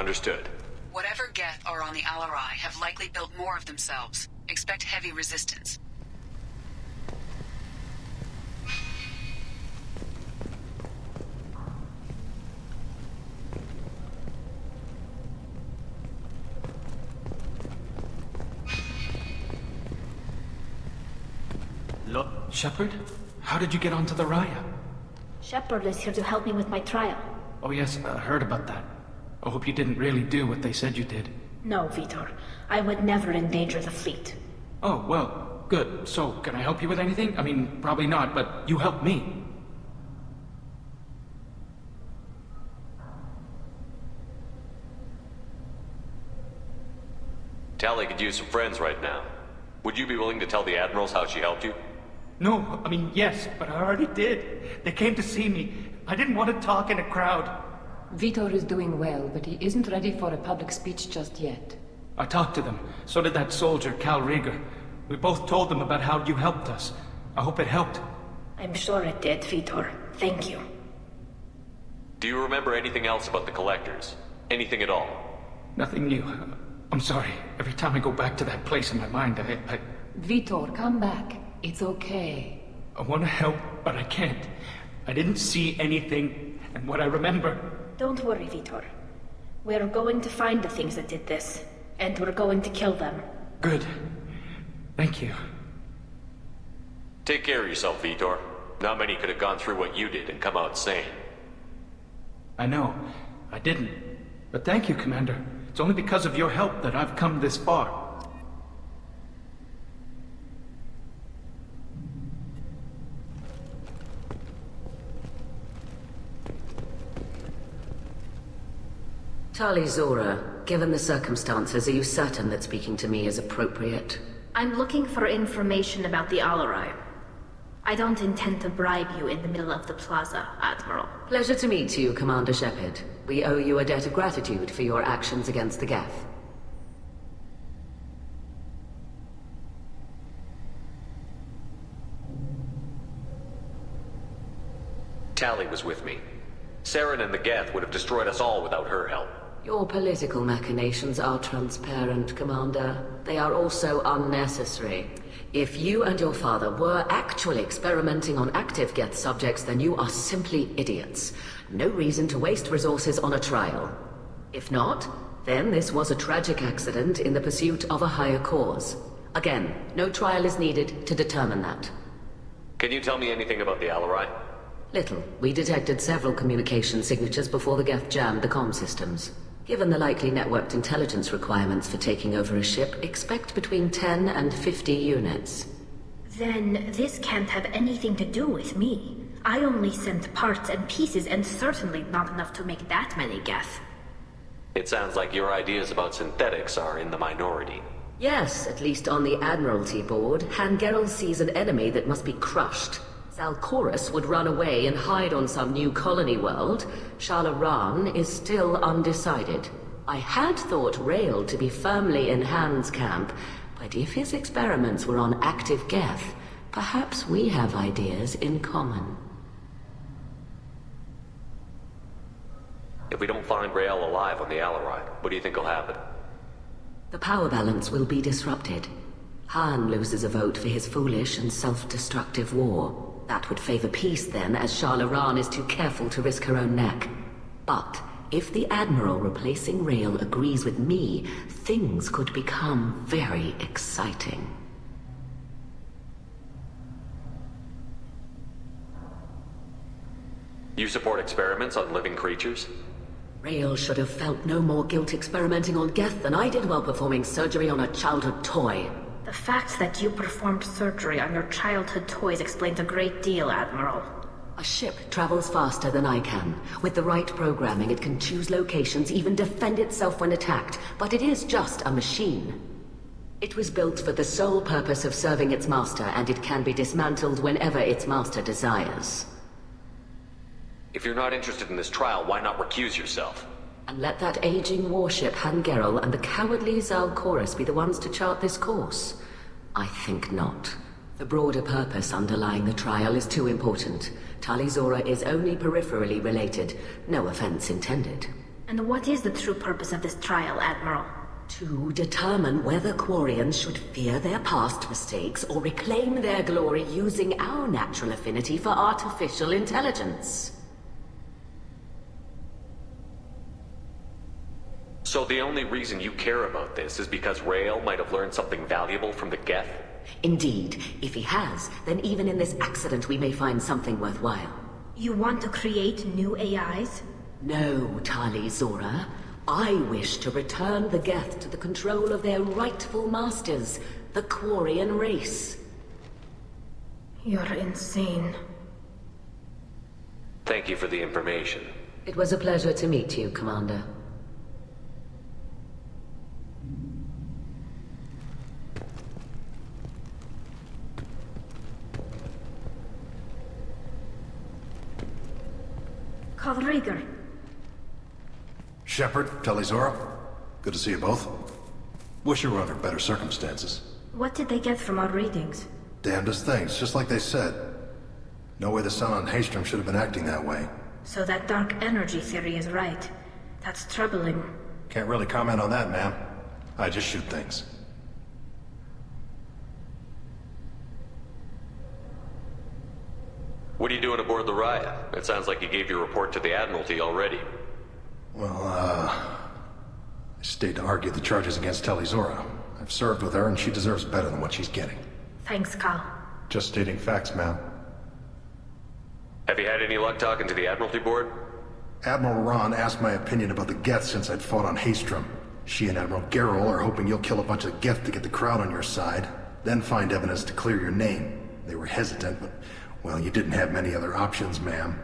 Understood. Whatever Geth are on the Alareia have likely built more of themselves. Expect heavy resistance. Look, Shepard? How did you get onto the Raya? Shepard is here to help me with my trial. Oh yes, I heard about that. I hope you didn't really do what they said you did. No, Vitor. I would never endanger the fleet. Oh, well, good. So, can I help you with anything? I mean, probably not, but you helped me. Tali could use some friends right now. Would you be willing to tell the Admirals how she helped you? No, I mean, yes, but I already did. They came to see me. I didn't want to talk in a crowd. Vitor is doing well, but he isn't ready for a public speech just yet. I talked to them. So did that soldier, Cal Rieger. We both told them about how you helped us. I hope it helped. I'm sure it did, Vitor. Thank you. Do you remember anything else about the Collectors? Anything at all? Nothing new. I'm sorry. Every time I go back to that place in my mind, I... Vitor, come back. It's okay. I want to help, but I can't. I didn't see anything, and what I remember... Don't worry, Vitor. We're going to find the things that did this, and we're going to kill them. Good. Thank you. Take care of yourself, Vitor. Not many could have gone through what you did and come out sane. I know. I didn't. But thank you, Commander. It's only because of your help that I've come this far. Tali Zora, given the circumstances, are you certain that speaking to me is appropriate? I'm looking for information about the Alareia. I don't intend to bribe you in the middle of the plaza, Admiral. Pleasure to meet you, Commander Shepard. We owe you a debt of gratitude for your actions against the Geth. Tali was with me. Saren and the Geth would have destroyed us all without her help. Your political machinations are transparent, Commander. They are also unnecessary. If you and your father were actually experimenting on active Geth subjects, then you are simply idiots. No reason to waste resources on a trial. If not, then this was a tragic accident in the pursuit of a higher cause. Again, no trial is needed to determine that. Can you tell me anything about the Alareia? Little. We detected several communication signatures before the Geth jammed the comm systems. Given the likely networked intelligence requirements for taking over a ship, expect between 10 and 50 units. Then this can't have anything to do with me. I only sent parts and pieces, and certainly not enough to make that many Geth. It sounds like your ideas about synthetics are in the minority. Yes, at least on the Admiralty board, Hangerel sees an enemy that must be crushed. Zalcorus would run away and hide on some new colony world. Shalaran is still undecided. I had thought Rael to be firmly in Han's camp, but if his experiments were on active Geth, perhaps we have ideas in common. If we don't find Rael alive on the Alareia, what do you think will happen? The power balance will be disrupted. Han loses a vote for his foolish and self-destructive war. That would favor peace then, as Shalaran is too careful to risk her own neck. But if the Admiral replacing Rael agrees with me, things could become very exciting. You support experiments on living creatures? Rael should have felt no more guilt experimenting on Geth than I did while performing surgery on a childhood toy. The fact that you performed surgery on your childhood toys explains a great deal, Admiral. A ship travels faster than I can. With the right programming, it can choose locations, even defend itself when attacked, but it is just a machine. It was built for the sole purpose of serving its master, and it can be dismantled whenever its master desires. If you're not interested in this trial, why not recuse yourself? And let that aging warship Hangerel and the cowardly Zalcorus be the ones to chart this course? I think not. The broader purpose underlying the trial is too important. Tali Zora is only peripherally related. No offense intended. And what is the true purpose of this trial, Admiral? To determine whether Quarians should fear their past mistakes or reclaim their glory using our natural affinity for artificial intelligence. So the only reason you care about this is because Rael might have learned something valuable from the Geth? Indeed. If he has, then even in this accident we may find something worthwhile. You want to create new AIs? No, Tali Zora. I wish to return the Geth to the control of their rightful masters, the Quarian race. You're insane. Thank you for the information. It was a pleasure to meet you, Commander. Calriger. Shepard, Telizora, good to see you both. Wish you were under better circumstances. What did they get from our readings? Damnedest things, just like they said. No way the sun on Haystrom should have been acting that way. So that dark energy theory is right. That's troubling. Can't really comment on that, ma'am. I just shoot things. What are you doing aboard the Raya? It sounds like you gave your report to the Admiralty already. Well, I stayed to argue the charges against Telizora. I've served with her and she deserves better than what she's getting. Thanks, Cal. Just stating facts, ma'am. Have you had any luck talking to the Admiralty board? Admiral Ron asked my opinion about the Geth since I'd fought on Haystrom. She and Admiral Garrel are hoping you'll kill a bunch of Geth to get the crowd on your side, then find evidence to clear your name. They were hesitant, but, well, you didn't have many other options, ma'am.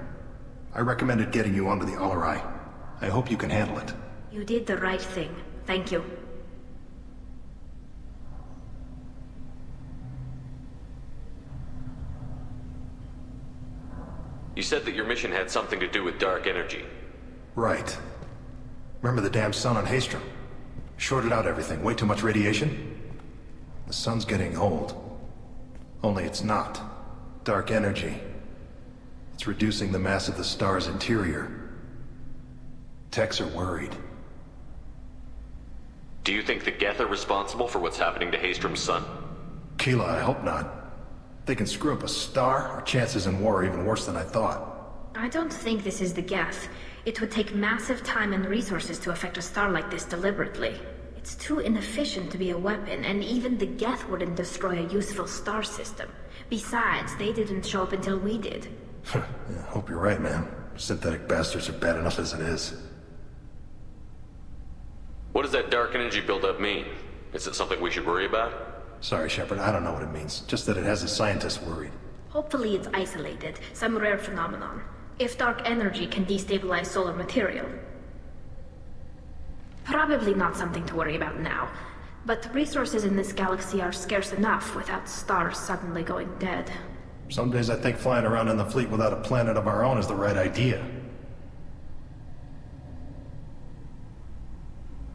I recommended getting you onto the Alareia. I hope you can handle it. You did the right thing. Thank you. You said that your mission had something to do with dark energy. Right. Remember the damn sun on Haystrom? Shorted out everything. Way too much radiation? The sun's getting old. Only it's not. Dark energy. It's reducing the mass of the star's interior. Techs are worried. Do you think the Geth are responsible for what's happening to Haystrom's sun? Keela, I hope not. They can screw up a star, our chances in war are even worse than I thought. I don't think this is the Geth. It would take massive time and resources to affect a star like this deliberately. It's too inefficient to be a weapon, and even the Geth wouldn't destroy a useful star system. Besides, they didn't show up until we did. Yeah, hope you're right, man. Synthetic bastards are bad enough as it is. What does that dark energy buildup mean? Is it something we should worry about? Sorry, Shepard, I don't know what it means. Just that it has the scientists worried. Hopefully it's isolated, some rare phenomenon. If dark energy can destabilize solar material. Probably not something to worry about now. But resources in this galaxy are scarce enough without stars suddenly going dead. Some days I think flying around in the fleet without a planet of our own is the right idea.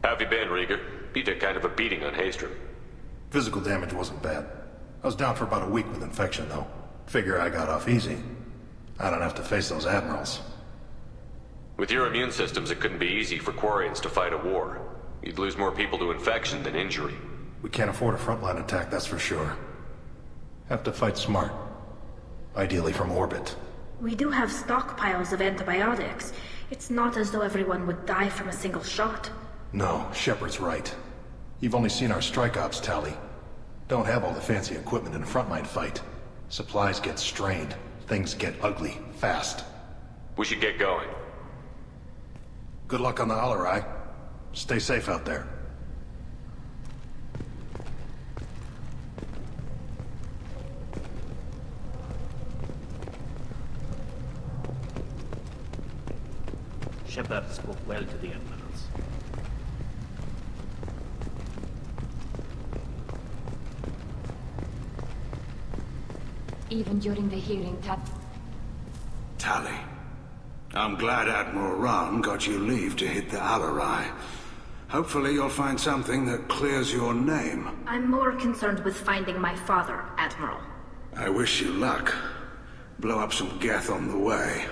How have you been, Rieger? You took kind of a beating on Haystrom. Physical damage wasn't bad. I was down for about a week with infection, though. Figure I got off easy. I don't have to face those admirals. With your immune systems, it couldn't be easy for Quarians to fight a war. You'd lose more people to infection than injury. We can't afford a frontline attack, that's for sure. Have to fight smart. Ideally from orbit. We do have stockpiles of antibiotics. It's not as though everyone would die from a single shot. No, Shepard's right. You've only seen our strike ops tally. Don't have all the fancy equipment in a frontline fight. Supplies get strained. Things get ugly, fast. We should get going. Good luck on the Alareia. Stay safe out there. Shepard spoke well to the admirals. Even during the hearing, Tali. I'm glad Admiral Ron got you leave to hit the Alareia. Hopefully you'll find something that clears your name. I'm more concerned with finding my father, Admiral. I wish you luck. Blow up some Geth on the way.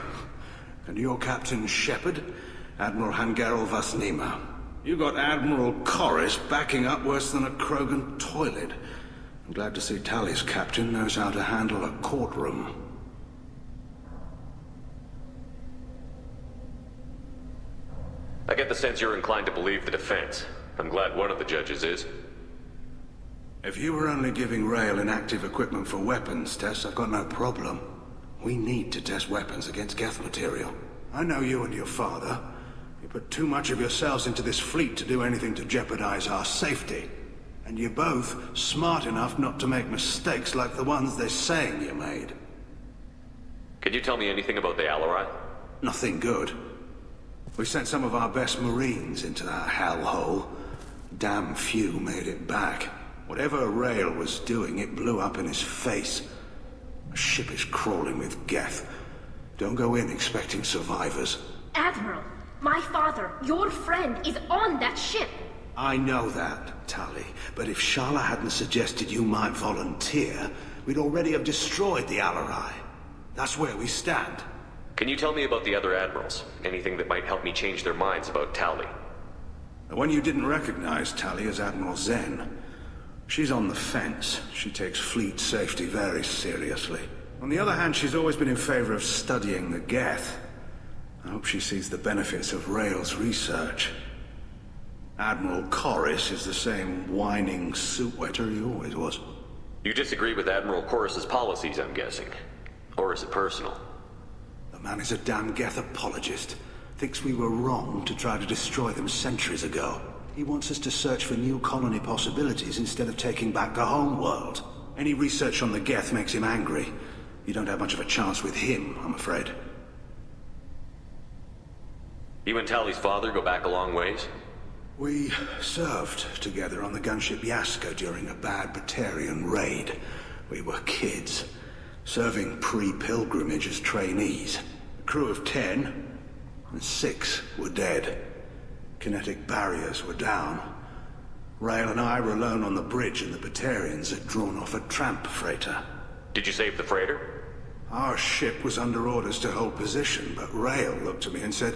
And your Captain Shepard? Admiral Hangerel Vasnima. You got Admiral Corris backing up worse than a Krogan toilet. I'm glad to see Tali's captain knows how to handle a courtroom. I get the sense you're inclined to believe the defense. I'm glad one of the judges is. If you were only giving Rail inactive equipment for weapons tests, I've got no problem. We need to test weapons against Geth material. I know you and your father. You put too much of yourselves into this fleet to do anything to jeopardize our safety. And you're both smart enough not to make mistakes like the ones they're saying you made. Can you tell me anything about the Alareia? Nothing good. We sent some of our best Marines into that hellhole. Damn few made it back. Whatever Rail was doing, it blew up in his face. A ship is crawling with Geth. Don't go in expecting survivors. Admiral, my father, your friend, is on that ship. I know that, Tali, but if Shala hadn't suggested you might volunteer, we'd already have destroyed the Alareia. That's where we stand. Can you tell me about the other admirals? Anything that might help me change their minds about Tali? The one you didn't recognize, Tali, is Admiral Zen. She's on the fence. She takes fleet safety very seriously. On the other hand, she's always been in favor of studying the Geth. I hope she sees the benefits of Rail's research. Admiral Corris is the same whining suit wetter he always was. You disagree with Admiral Corris's policies, I'm guessing. Or is it personal? The man is a damn Geth apologist. Thinks we were wrong to try to destroy them centuries ago. He wants us to search for new colony possibilities instead of taking back the home world. Any research on the Geth makes him angry. You don't have much of a chance with him, I'm afraid. You and Tali's father go back a long ways? We served together on the gunship Yaska during a bad Batarian raid. We were kids, serving pre-pilgrimage as trainees. A crew of 10, and 6 were dead. Kinetic barriers were down. Rail and I were alone on the bridge, and the Batarians had drawn off a tramp freighter. Did you save the freighter? Our ship was under orders to hold position, but Rail looked at me and said,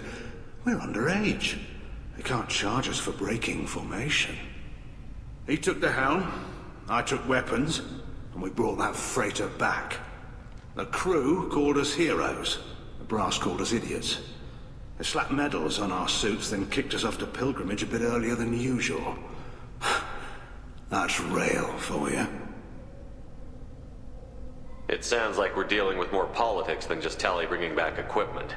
"We're underage. They can't charge us for breaking formation." He took the helm, I took weapons, and we brought that freighter back. The crew called us heroes. The brass called us idiots. They slapped medals on our suits, then kicked us off to pilgrimage a bit earlier than usual. That's Rail for you. It sounds like we're dealing with more politics than just Tali bringing back equipment.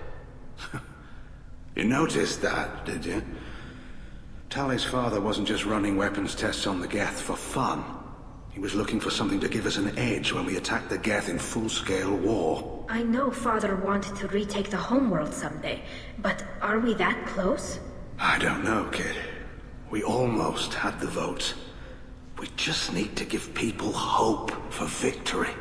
You noticed that, did you? Tali's father wasn't just running weapons tests on the Geth for fun. He was looking for something to give us an edge when we attacked the Geth in full-scale war. I know Father wanted to retake the homeworld someday, but are we that close? I don't know, kid. We almost had the votes. We just need to give people hope for victory.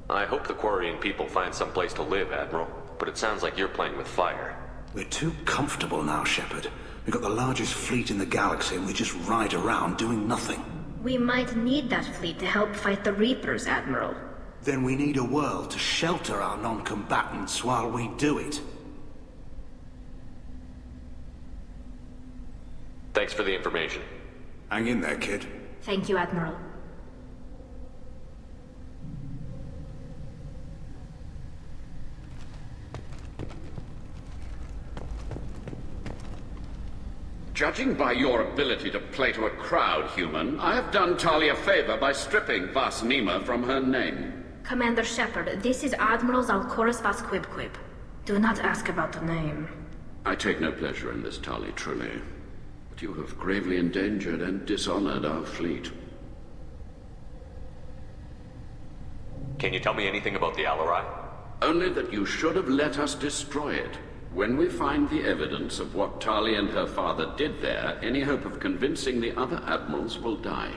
I hope the Quarian people find some place to live, Admiral, but it sounds like you're playing with fire. We're too comfortable now, Shepard. We've got the largest fleet in the galaxy and we just ride around doing nothing. We might need that fleet to help fight the Reapers, Admiral. Then we need a world to shelter our non-combatants while we do it. Thanks for the information. Hang in there, kid. Thank you, Admiral. Judging by your ability to play to a crowd, human, I have done Tali a favor by stripping Vasnima from her name. Commander Shepard, this is Admiral Zalkoris Vasquibquib. Do not ask about the name. I take no pleasure in this, Tali, truly. But you have gravely endangered and dishonored our fleet. Can you tell me anything about the Alareia? Only that you should have let us destroy it. When we find the evidence of what Tali and her father did there, any hope of convincing the other admirals will die.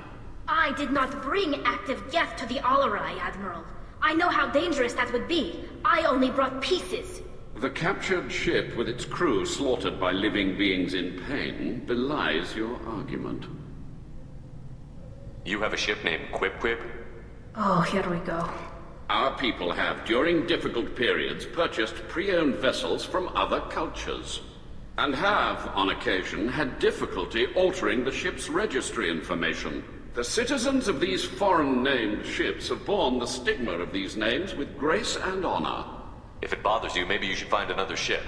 I did not bring active Geth to the Alareia, Admiral. I know how dangerous that would be. I only brought pieces. The captured ship with its crew slaughtered by living beings in pain belies your argument. You have a ship named Quib? Oh, here we go. Our people have, during difficult periods, purchased pre-owned vessels from other cultures, and have, on occasion, had difficulty altering the ship's registry information. The citizens of these foreign-named ships have borne the stigma of these names with grace and honor. If it bothers you, maybe you should find another ship.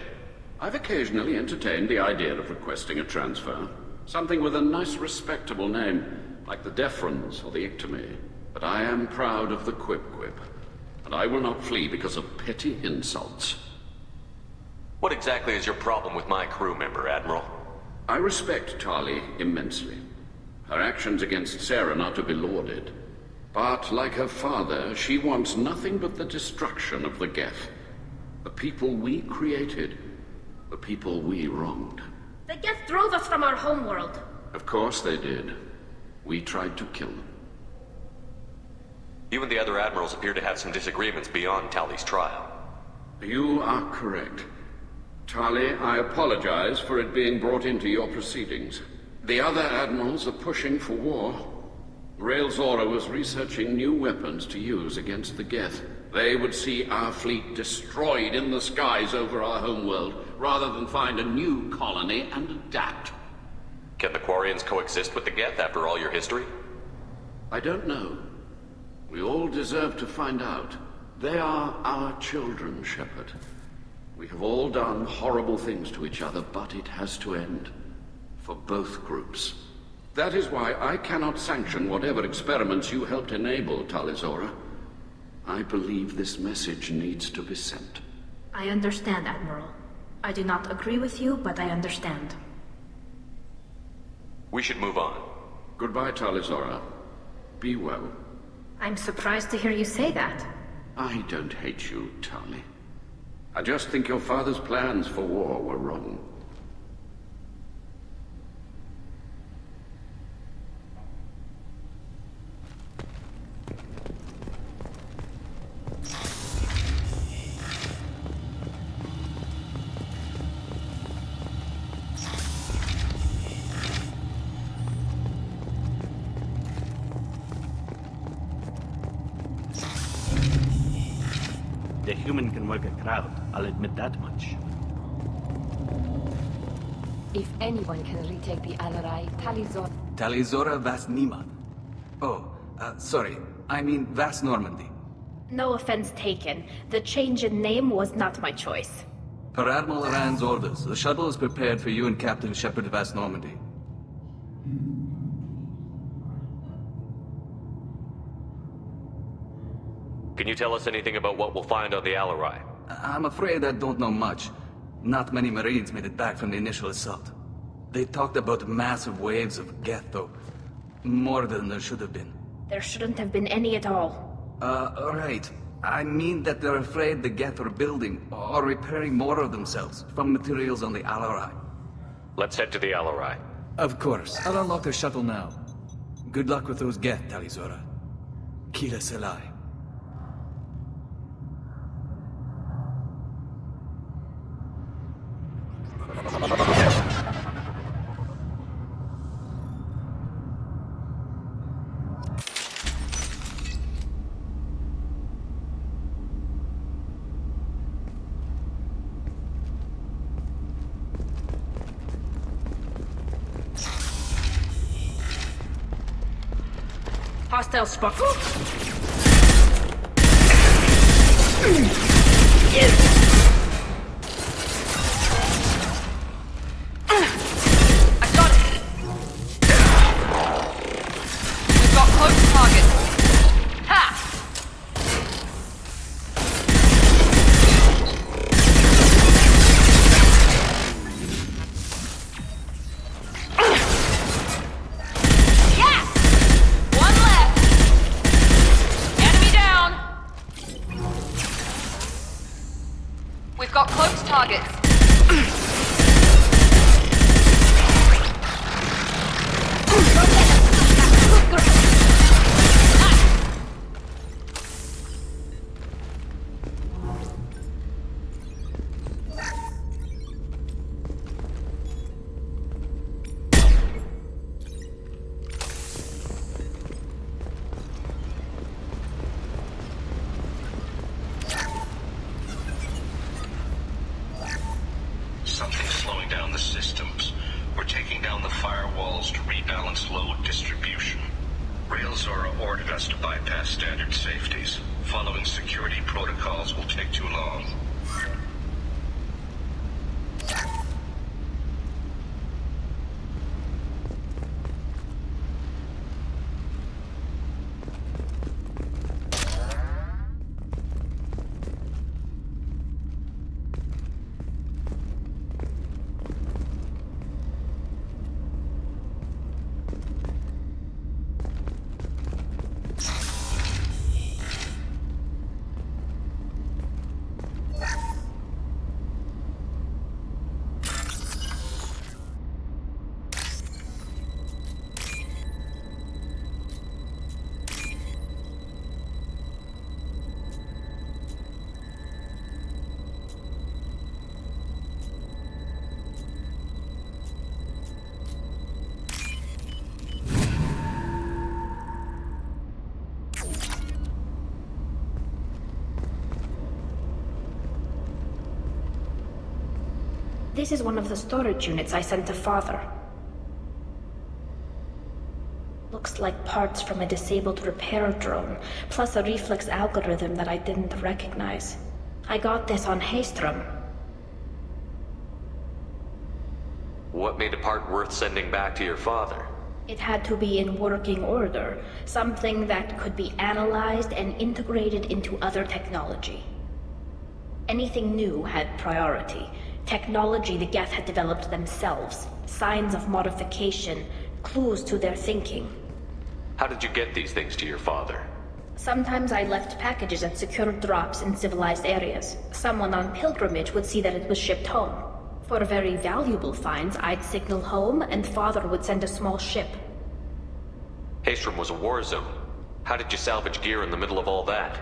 I've occasionally entertained the idea of requesting a transfer. Something with a nice, respectable name, like the Defrons or the Ictomy. But I am proud of the Quip-Quip, and I will not flee because of petty insults. What exactly is your problem with my crew member, Admiral? I respect Tali immensely. Her actions against Saren are to be lauded. But, like her father, she wants nothing but the destruction of the Geth. The people we created. The people we wronged. The Geth drove us from our homeworld. Of course they did. We tried to kill them. You and the other admirals appear to have some disagreements beyond Tali's trial. You are correct. Tali, I apologize for it being brought into your proceedings. The other admirals are pushing for war. Rael Zora was researching new weapons to use against the Geth. They would see our fleet destroyed in the skies over our homeworld, rather than find a new colony and adapt. Can the Quarians coexist with the Geth after all your history? I don't know. We all deserve to find out. They are our children, Shepard. We have all done horrible things to each other, but it has to end. For both groups. That is why I cannot sanction whatever experiments you helped enable, Talizora. I believe this message needs to be sent. I understand, Admiral. I do not agree with you, but I understand. We should move on. Goodbye, Talizora. Be well. I'm surprised to hear you say that. I don't hate you, Tali. I just think your father's plans for war were wrong. The human can work a crowd, I'll admit that much. If anyone can retake the Alareia, Talizora... Talizora Vas Nima. Oh, sorry. I mean Vas Normandy. No offense taken. The change in name was not my choice. Per Admiral Aran's orders, the shuttle is prepared for you and Captain Shepard Vas Normandy. Can you tell us anything about what we'll find on the Alareia? I'm afraid I don't know much. Not many Marines made it back from the initial assault. They talked about massive waves of Geth, though. More than there should have been. There shouldn't have been any at all. Right. I mean that they're afraid the Geth are building or repairing more of themselves from materials on the Alareia. Let's head to the Alareia. Of course. I'll unlock the shuttle now. Good luck with those Geth, Talizora. Kila Selai. Hostile spot. I got it. We've got close targets. Ha! Yes! One left. Enemy down. We've got close targets. ordered us to bypass standard safeties. Following security protocols will take too long. This is one of the storage units I sent to Father. Looks like parts from a disabled repair drone, plus a reflex algorithm that I didn't recognize. I got this on Haystrom. What made a part worth sending back to your father? It had to be in working order, something that could be analyzed and integrated into other technology. Anything new had priority. Technology the Geth had developed themselves, signs of modification, clues to their thinking. How did you get these things to your father? Sometimes I left packages at secure drops in civilized areas. Someone on pilgrimage would see that it was shipped home. For very valuable finds, I'd signal home, and Father would send a small ship. Haystrom was a war zone. How did you salvage gear in the middle of all that?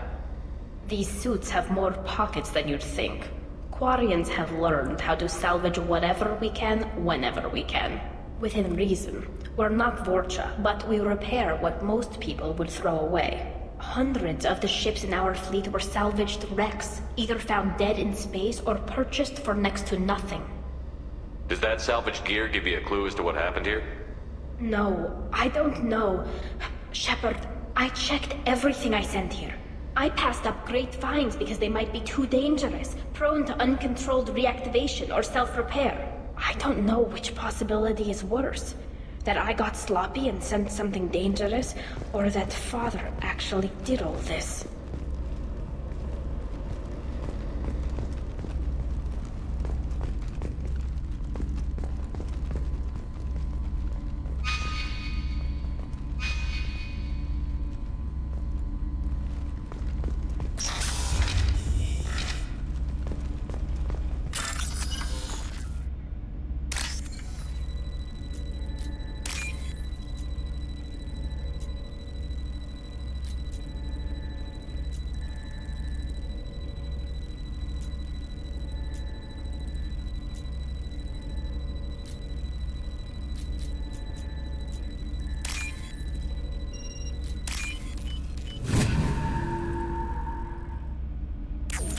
These suits have more pockets than you'd think. Quarians have learned how to salvage whatever we can, whenever we can. Within reason. We're not Vorcha, but we repair what most people would throw away. Hundreds of the ships in our fleet were salvaged wrecks, either found dead in space or purchased for next to nothing. Does that salvaged gear give you a clue as to what happened here? No, I don't know. Shepard, I checked everything I sent here. I passed up great finds because they might be too dangerous, prone to uncontrolled reactivation or self-repair. I don't know which possibility is worse. That I got sloppy and sent something dangerous, or that Father actually did all this.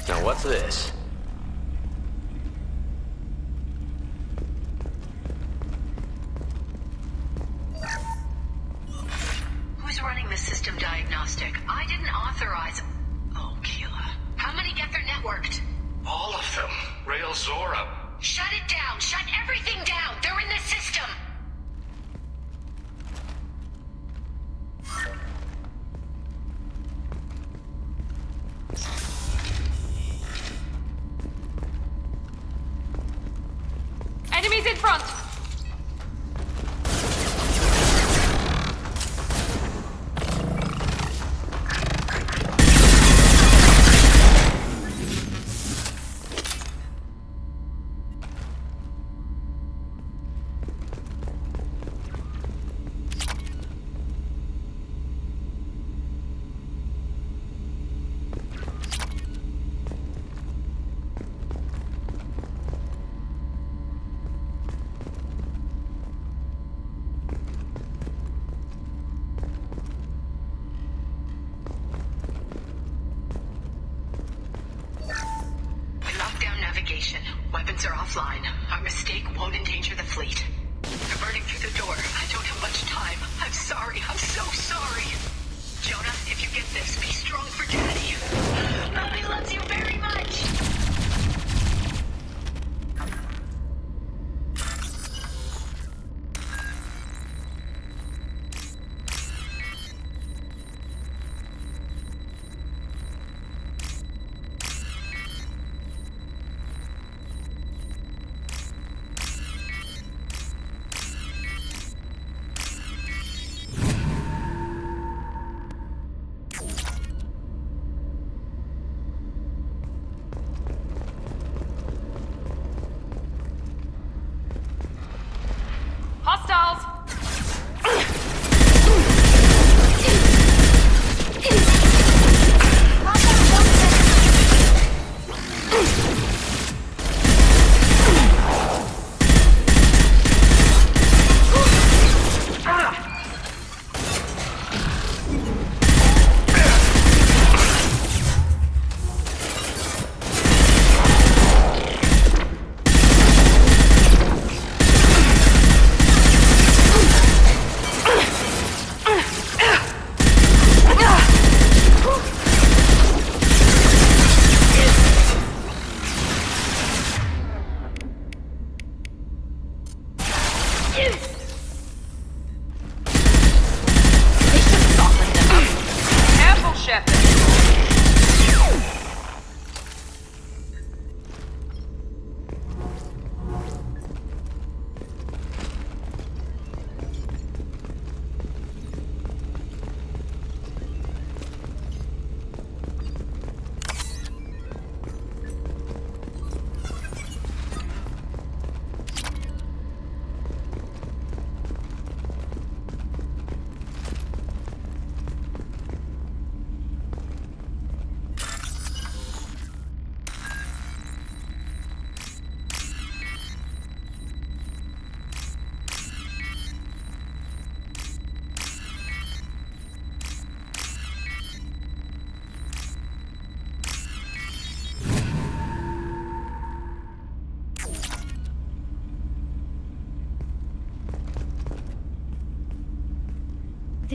Now what's this? Who's running the system diagnostic? I didn't authorize... Oh, Keela. How many get their networked? All of them. Rail Zora. Shut it down! Shut everything down! They're in the system! Enemies in front!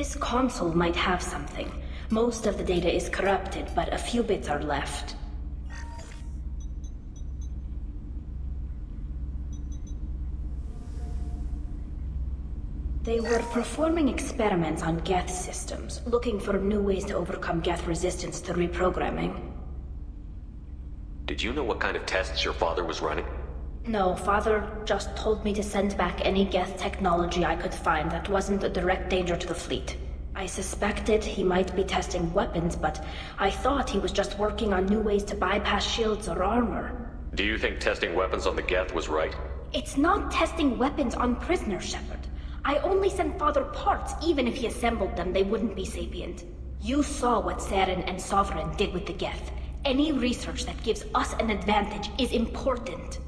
This console might have something. Most of the data is corrupted, but a few bits are left. They were performing experiments on Geth systems, looking for new ways to overcome Geth resistance to reprogramming. Did you know what kind of tests your father was running? No, Father just told me to send back any Geth technology I could find that wasn't a direct danger to the fleet. I suspected he might be testing weapons, but I thought he was just working on new ways to bypass shields or armor. Do you think testing weapons on the Geth was right? It's not testing weapons on prisoners, Shepard. I only sent Father parts. Even if he assembled them, they wouldn't be sapient. You saw what Saren and Sovereign did with the Geth. Any research that gives us an advantage is important.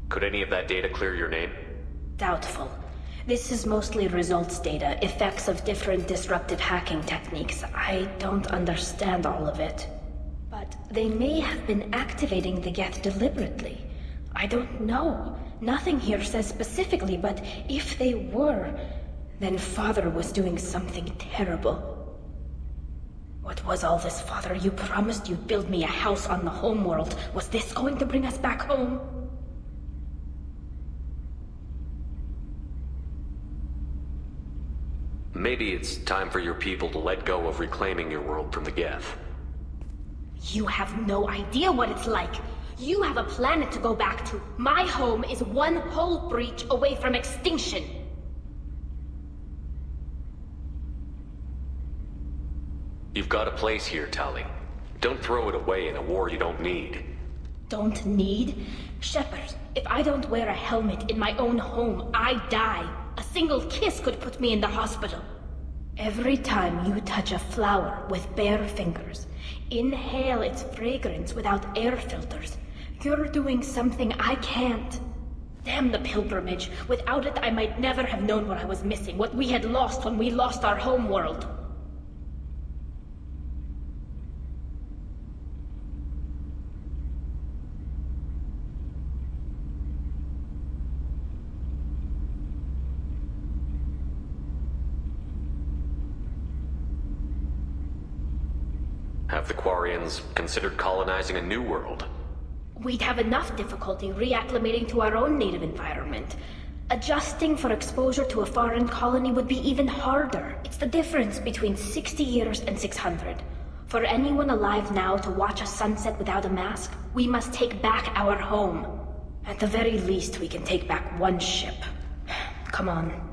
Could any of that data clear your name? Doubtful. This is mostly results data, effects of different disruptive hacking techniques. I don't understand all of it. But they may have been activating the Geth deliberately. I don't know. Nothing here says specifically, but if they were, then Father was doing something terrible. What was all this, Father? You promised you'd build me a house on the homeworld. Was this going to bring us back home? Maybe it's time for your people to let go of reclaiming your world from the Geth. You have no idea what it's like. You have a planet to go back to. My home is one hull breach away from extinction. You've got a place here, Tali. Don't throw it away in a war you don't need. Don't need? Shepard, if I don't wear a helmet in my own home, I die. A single kiss could put me in the hospital. Every time you touch a flower with bare fingers, inhale its fragrance without air filters, you're doing something I can't. Damn the pilgrimage. Without it, I might never have known what I was missing, what we had lost when we lost our homeworld. Have the Quarians considered colonizing a new world? We'd have enough difficulty reacclimating to our own native environment. Adjusting for exposure to a foreign colony would be even harder. It's the difference between 60 years and 600. For anyone alive now to watch a sunset without a mask, we must take back our home. At the very least, we can take back one ship. Come on.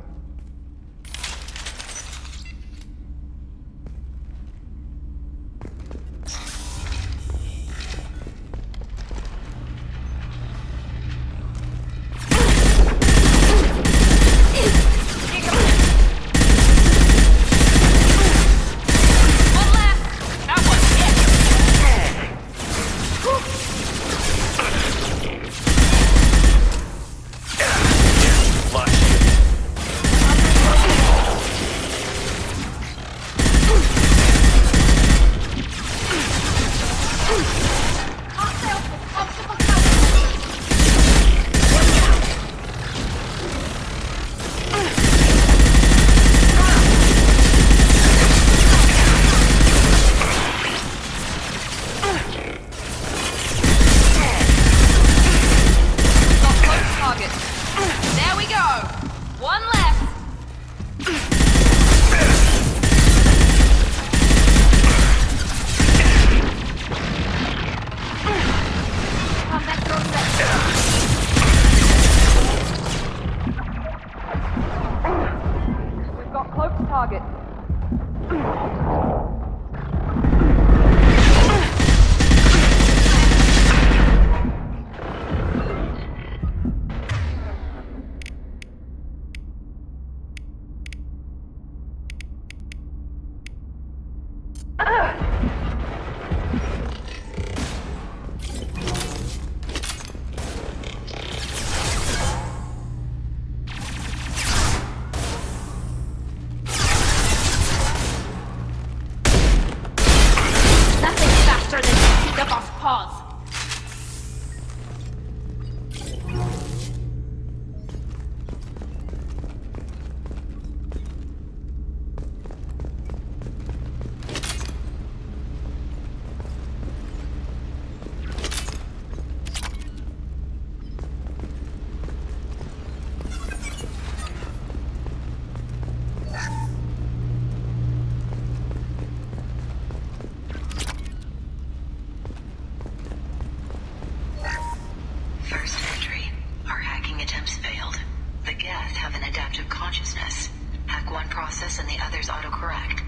autocorrect.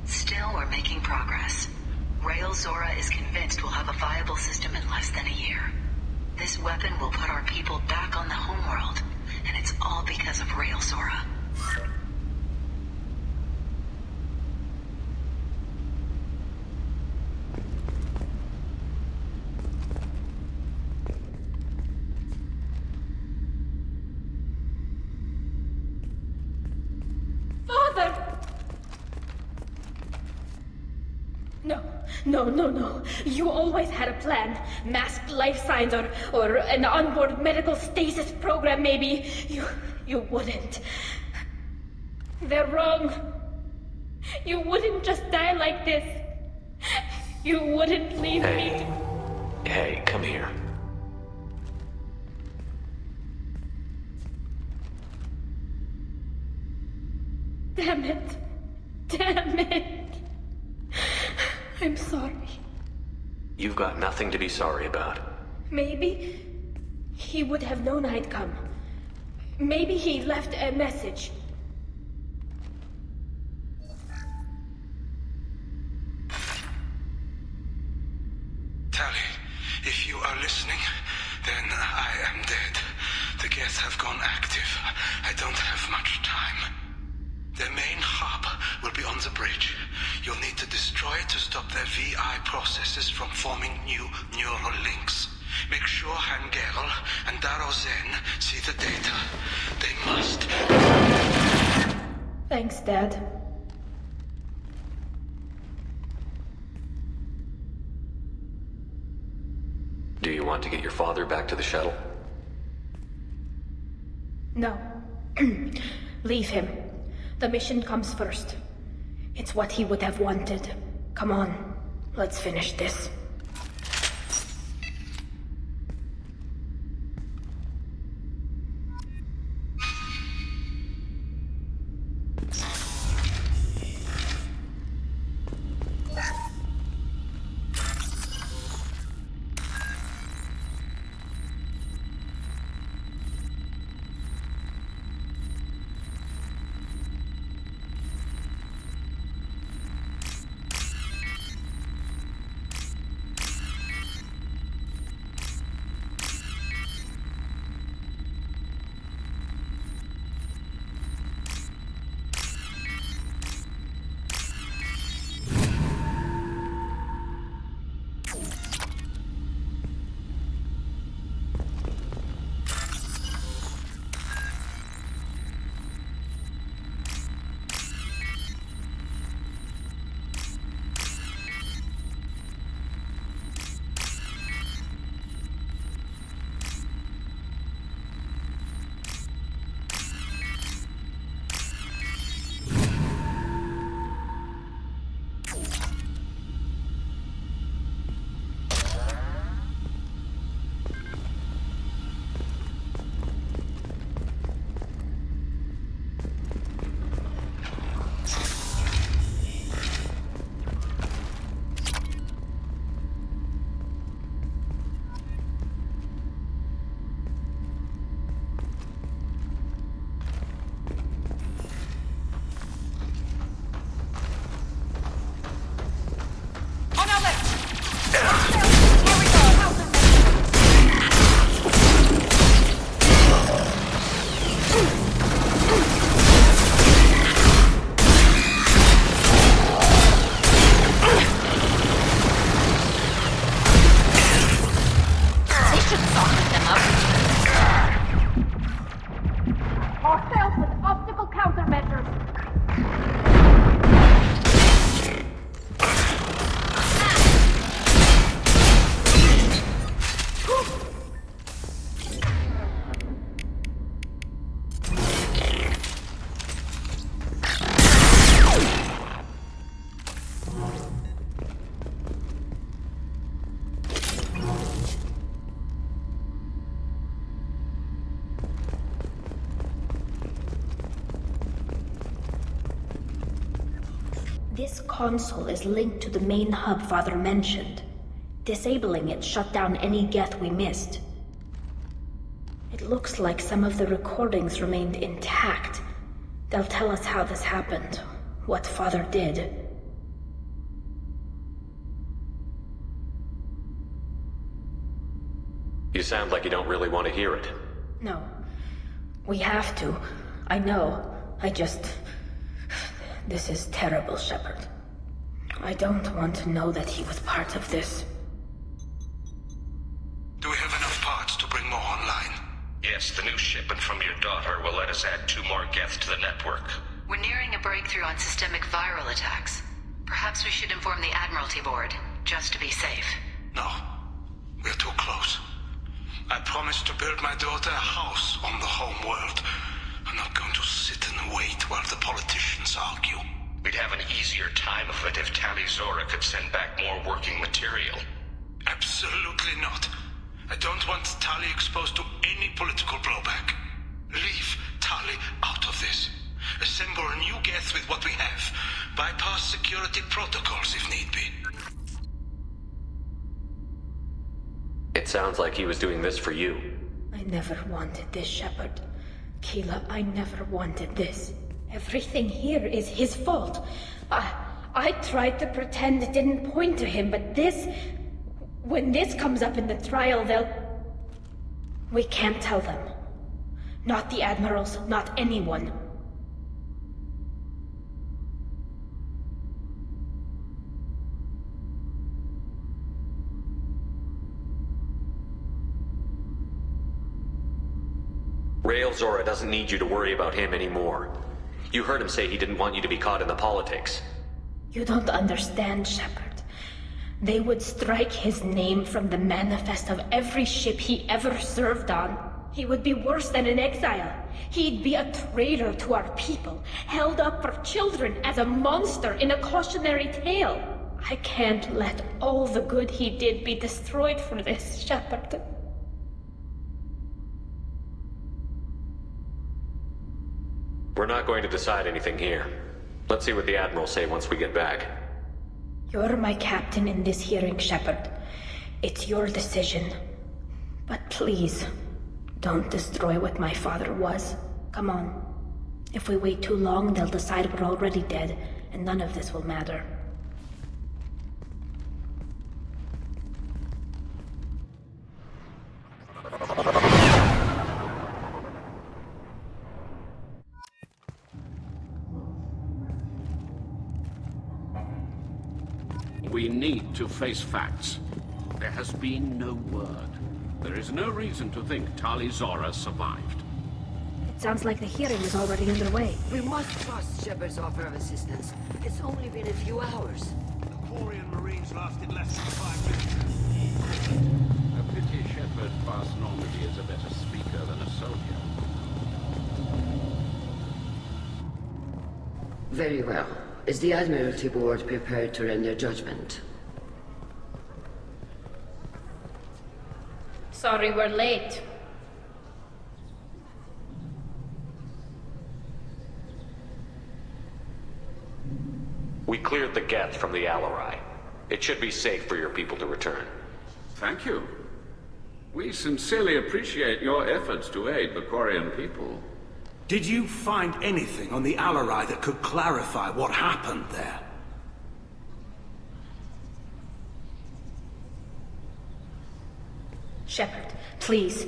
Still, we're making progress. Rail Zora is convinced we'll have a viable system in less than a year. This weapon will put our people back on the homeworld, and it's all because of Rail Zora. No. You always had a plan. Masked life signs or an onboard medical stasis program, maybe. You wouldn't. They're wrong. You wouldn't just die like this. You wouldn't leave me. Hey, come here. Damn it. I'm sorry. You've got nothing to be sorry about. Maybe he would have known I'd come. Maybe he left a message. Tally, if you are listening, then I am dead. The Geth have gone active. I don't have much time. The main hub will be on the bridge. You'll need to destroy it to stop their VI processes from forming new neural links. Make sure Hangerel and Darozen see the data. They must. Thanks, Dad. Do you want to get your father back to the shuttle? No. Leave him. The mission comes first. It's what he would have wanted. Come on, let's finish this. This console is linked to the main hub Father mentioned. Disabling it shut down any Geth we missed. It looks like some of the recordings remained intact. They'll tell us how this happened, what Father did. You sound like you don't really want to hear it. No. We have to. I know. This is terrible, Shepard. I don't want to know that he was part of this. Do we have enough parts to bring more online? Yes, the new shipment from your daughter will let us add 2 more geths to the network. We're nearing a breakthrough on systemic viral attacks. Perhaps we should inform the Admiralty Board, just to be safe. No. We're too close. I promised to build my daughter a house on the home world. I'm not going to sit and wait while the politicians argue. We'd have an easier time of it if Tali Zora could send back more working material. Absolutely not. I don't want Tali exposed to any political blowback. Leave Tali out of this. Assemble a new geth with what we have. Bypass security protocols if need be. It sounds like he was doing this for you. I never wanted this, Shepard. Keela, I never wanted this. Everything here is his fault. I tried to pretend it didn't point to him, but this... When this comes up in the trial, they'll... We can't tell them. Not the admirals, not anyone. Rael Zora doesn't need you to worry about him anymore. You heard him say he didn't want you to be caught in the politics. You don't understand, Shepard. They would strike his name from the manifest of every ship he ever served on. He would be worse than an exile. He'd be a traitor to our people, held up for children as a monster in a cautionary tale. I can't let all the good he did be destroyed for this, Shepard. We're not going to decide anything here. Let's see what the Admirals say once we get back. You're my captain in this hearing, Shepard. It's your decision. But please, don't destroy what my father was. Come on. If we wait too long, they'll decide we're already dead, and none of this will matter. We need to face facts. There has been no word. There is no reason to think Tali Zora survived. It sounds like the hearing is already underway. We must trust Shepard's offer of assistance. It's only been a few hours. The Quarian Marines lasted less than 5 minutes. A pity Shepard passed Normandy as a better speaker than a soldier. Very well. Is the Admiralty Board prepared to render judgment? Sorry we're late. We cleared the geth from the Alareia. It should be safe for your people to return. Thank you. We sincerely appreciate your efforts to aid the Quarian people. Did you find anything on the Alareia that could clarify what happened there? Shepard, please.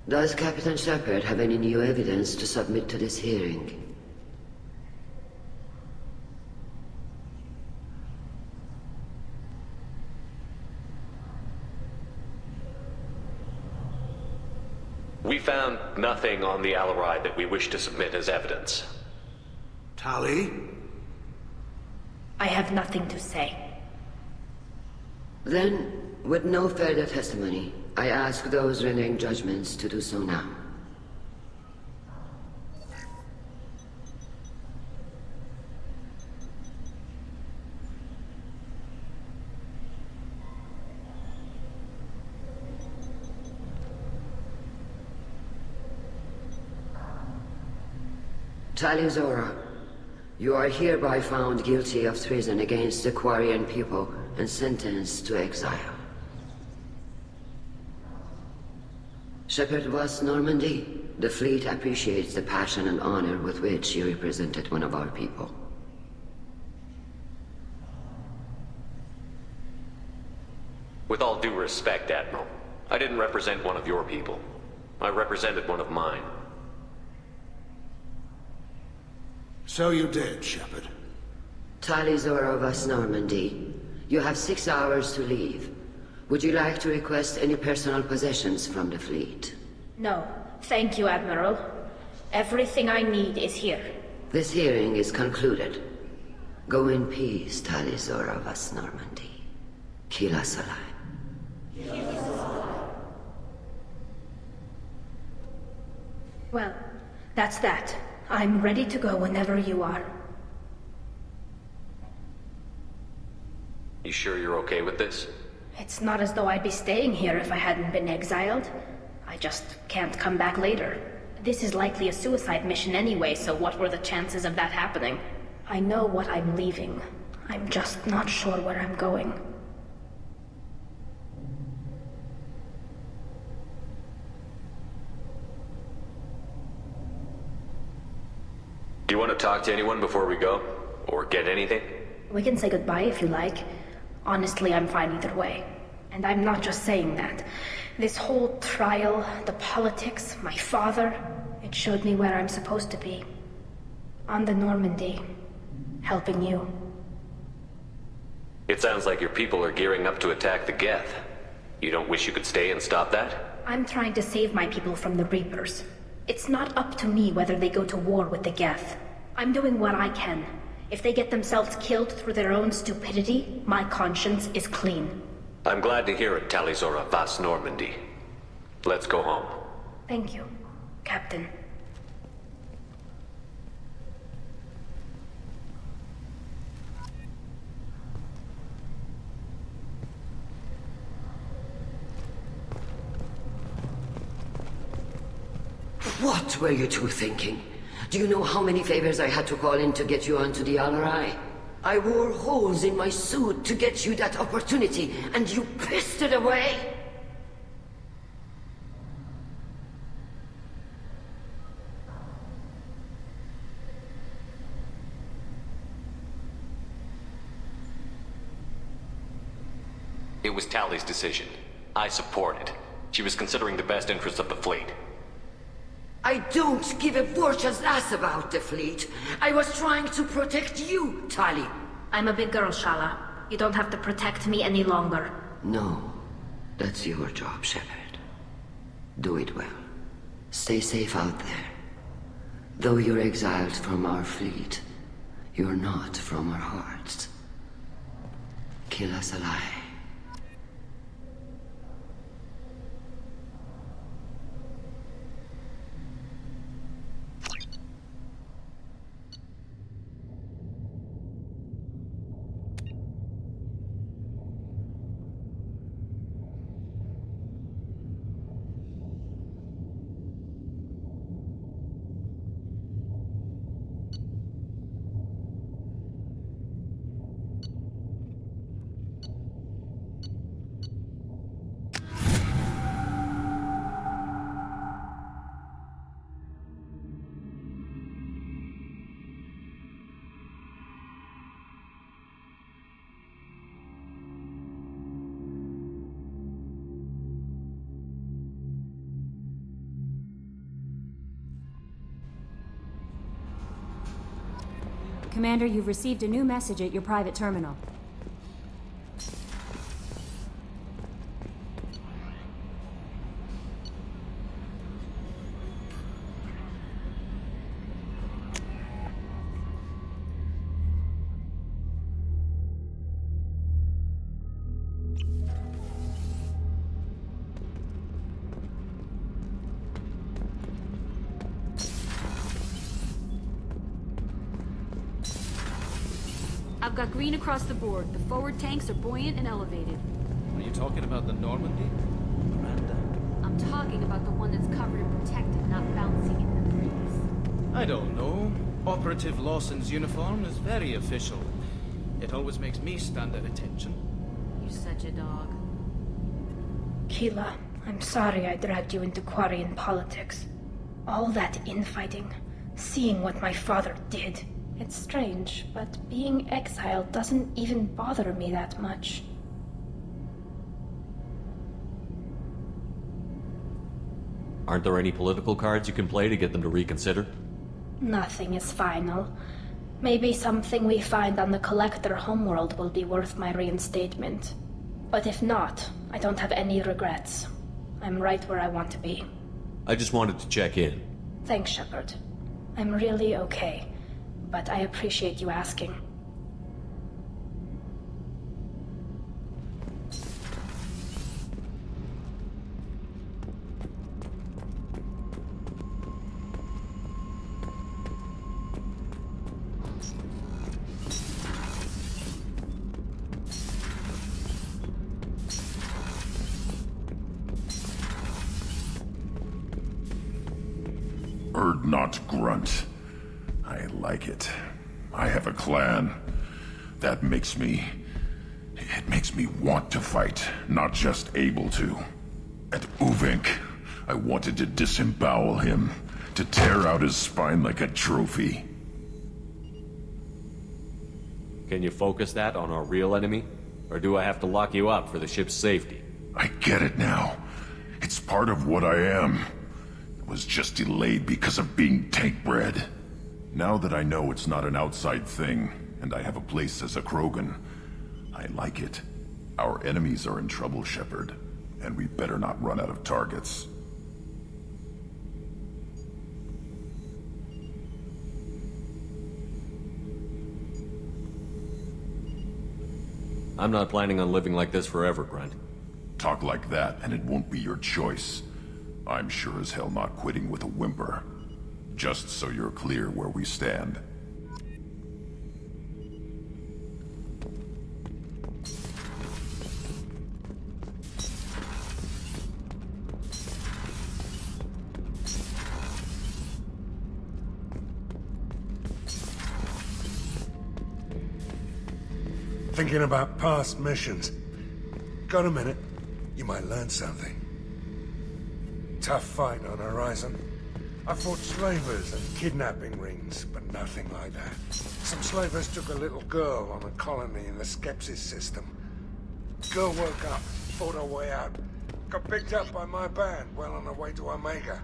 Does Captain Shepard have any new evidence to submit to this hearing? We found nothing on the Alareia that we wish to submit as evidence. Tali? I have nothing to say. Then, with no further testimony, I ask those rendering judgments to do so now. Tali Zora, you are hereby found guilty of treason against the Quarian people and sentenced to exile. Shepard was Normandy. The fleet appreciates the passion and honor with which you represented one of our people. With all due respect, Admiral, I didn't represent one of your people. I represented one of mine. So you did, Shepard. Talizora of us, Normandy. You have 6 hours to leave. Would you like to request any personal possessions from the fleet? No, thank you, Admiral. Everything I need is here. This hearing is concluded. Go in peace, Talizora of us, Normandy. Kila Salai. Well, that's that. I'm ready to go whenever you are. You sure you're okay with this? It's not as though I'd be staying here if I hadn't been exiled. I just can't come back later. This is likely a suicide mission anyway, so what were the chances of that happening? I know what I'm leaving. I'm just not sure where I'm going. Do you want to talk to anyone before we go? Or get anything? We can say goodbye if you like. Honestly, I'm fine either way. And I'm not just saying that. This whole trial, the politics, my father, it showed me where I'm supposed to be. On the Normandy. Helping you. It sounds like your people are gearing up to attack the Geth. You don't wish you could stay and stop that? I'm trying to save my people from the Reapers. It's not up to me whether they go to war with the Geth. I'm doing what I can. If they get themselves killed through their own stupidity, my conscience is clean. I'm glad to hear it, Talizora Vas Normandy. Let's go home. Thank you, Captain. What were you two thinking? Do you know how many favors I had to call in to get you onto the Alareia? I wore holes in my suit to get you that opportunity, and you pissed it away! It was Tally's decision. I support it. She was considering the best interests of the fleet. I don't give a Borcha's ass about the fleet. I was trying to protect you, Tali. I'm a big girl, Shala. You don't have to protect me any longer. No. That's your job, Shepard. Do it well. Stay safe out there. Though you're exiled from our fleet, you're not from our hearts. Kill us alive. Commander, you've received a new message at your private terminal. I've got green across the board. The forward tanks are buoyant and elevated. Are you talking about the Normandy? Miranda? I'm talking about the one that's covered and protected, not bouncing in the breeze. I don't know. Operative Lawson's uniform is very official. It always makes me stand at attention. You're such a dog. Keela, I'm sorry I dragged you into Quarian politics. All that infighting, seeing what my father did. It's strange, but being exiled doesn't even bother me that much. Aren't there any political cards you can play to get them to reconsider? Nothing is final. Maybe something we find on the Collector homeworld will be worth my reinstatement. But if not, I don't have any regrets. I'm right where I want to be. I just wanted to check in. Thanks, Shepard. I'm really okay, but I appreciate you asking. Bird not grunt. I like it. I have a clan. That makes me... It makes me want to fight, not just able to. At Uvink, I wanted to disembowel him, to tear out his spine like a trophy. Can you focus that on our real enemy? Or do I have to lock you up for the ship's safety? I get it now. It's part of what I am. Was just delayed because of being tank bred. Now that I know it's not an outside thing, and I have a place as a Krogan, I like it. Our enemies are in trouble, Shepard, and we better not run out of targets. I'm not planning on living like this forever, Grunt. Talk like that, and it won't be your choice. I'm sure as hell not quitting with a whimper. Just so you're clear where we stand. Thinking about past missions. Got a minute? You might learn something. Tough fight on Horizon. I fought slavers and kidnapping rings, but nothing like that. Some slavers took a little girl on a colony in the Skepsis system. Girl woke up, fought her way out, got picked up by my band well on her way to Omega.